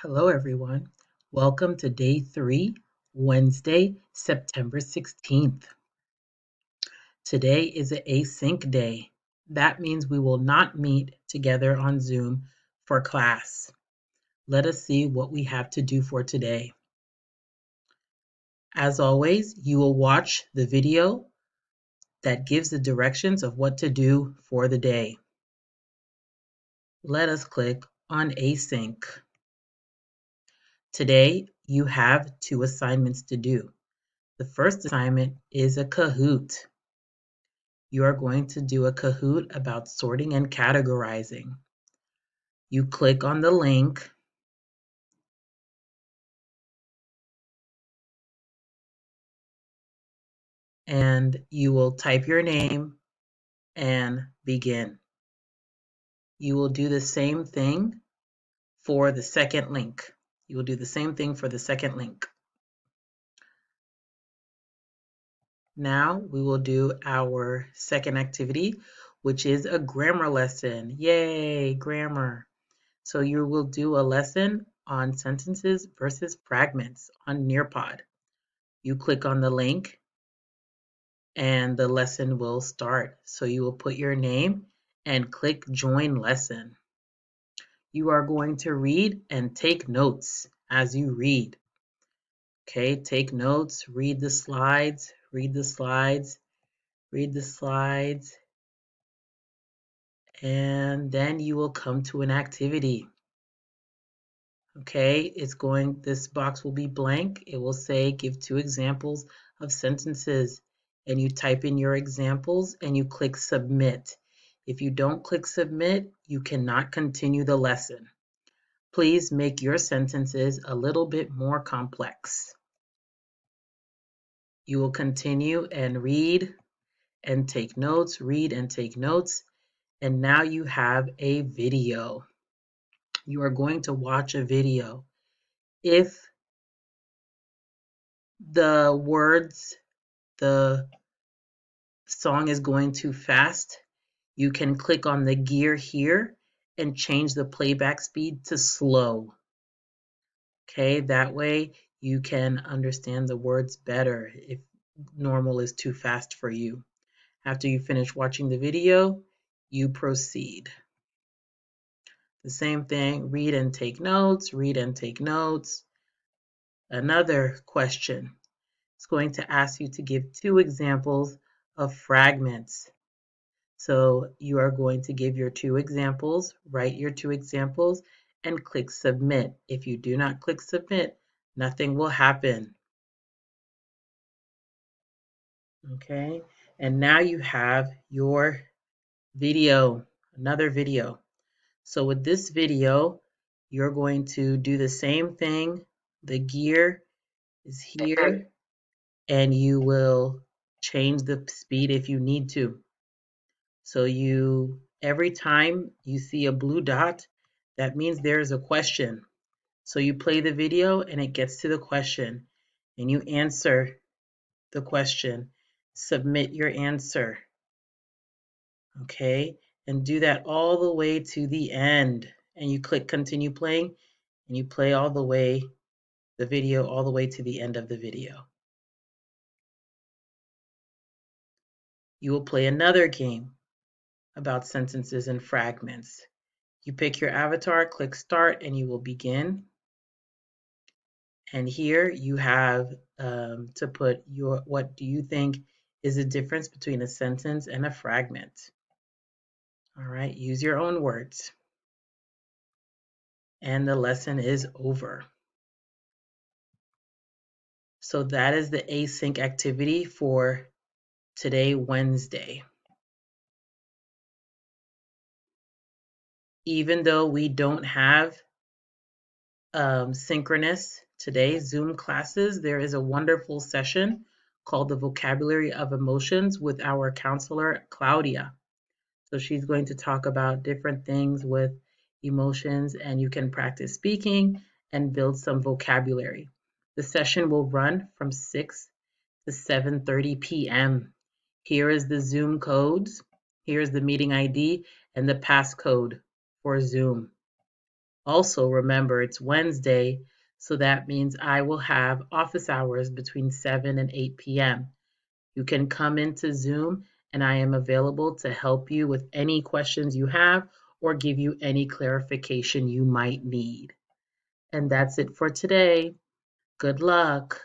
Hello, everyone. Welcome to day 3, Wednesday, September 16th. Today is an async day. That means we will not meet together on Zoom for class. Let us see what we have to do for today. As always, you will watch the video that gives the directions of what to do for the day. Let us click on async. Today, you have 2 assignments to do. The first assignment is a Kahoot. You are going to do a Kahoot about sorting and categorizing. You click on the link and you will type your name and begin. You will do the same thing for the second link. You will do the same thing for the second link. Now we will do our second activity, which is a grammar lesson. Yay, grammar. So you will do a lesson on sentences versus fragments on Nearpod. You click on the link and the lesson will start. So you will put your name and click join lesson. You are going to read and take notes as you read. Okay, take notes, read the slides, read the slides, read the slides, and then you will come to an activity. Okay, this box will be blank. It will say give 2 examples of sentences, and you type in your examples and you click submit. If you don't click submit, you cannot continue the lesson. Please make your sentences a little bit more complex. You will continue and read and take notes, read and take notes, and now you have a video. You are going to watch a video. If the song is going too fast, you can click on the gear here and change the playback speed to slow. Okay, that way you can understand the words better if normal is too fast for you. After you finish watching the video, you proceed. The same thing, read and take notes, read and take notes. Another question. It's going to ask you to give 2 examples of fragments. So you are going to give your 2 examples, write your 2 examples, and click submit. If you do not click submit, nothing will happen. Okay, and now you have your video, another video. So with this video, you're going to do the same thing. The gear is here, and you will change the speed if you need to. So every time you see a blue dot, that means there's a question. So you play the video and it gets to the question and you answer the question. Submit your answer. Okay? And do that all the way to the end. And you click continue playing and you play the video all the way to the end of the video. You will play another game about sentences and fragments. You pick your avatar, click start, and you will begin. And here you have to put what do you think is the difference between a sentence and a fragment. All right, use your own words. And the lesson is over. So that is the async activity for today, Wednesday. Even though we don't have synchronous today Zoom classes, there is a wonderful session called the Vocabulary of Emotions with our counselor, Claudia. So she's going to talk about different things with emotions, and you can practice speaking and build some vocabulary. The session will run from 6 to 7:30 p.m. Here is the Zoom codes. Here's the meeting ID and the passcode for Zoom. Also, remember it's Wednesday, so that means I will have office hours between 7 and 8 p.m. You can come into Zoom and I am available to help you with any questions you have or give you any clarification you might need. And that's it for today. Good luck.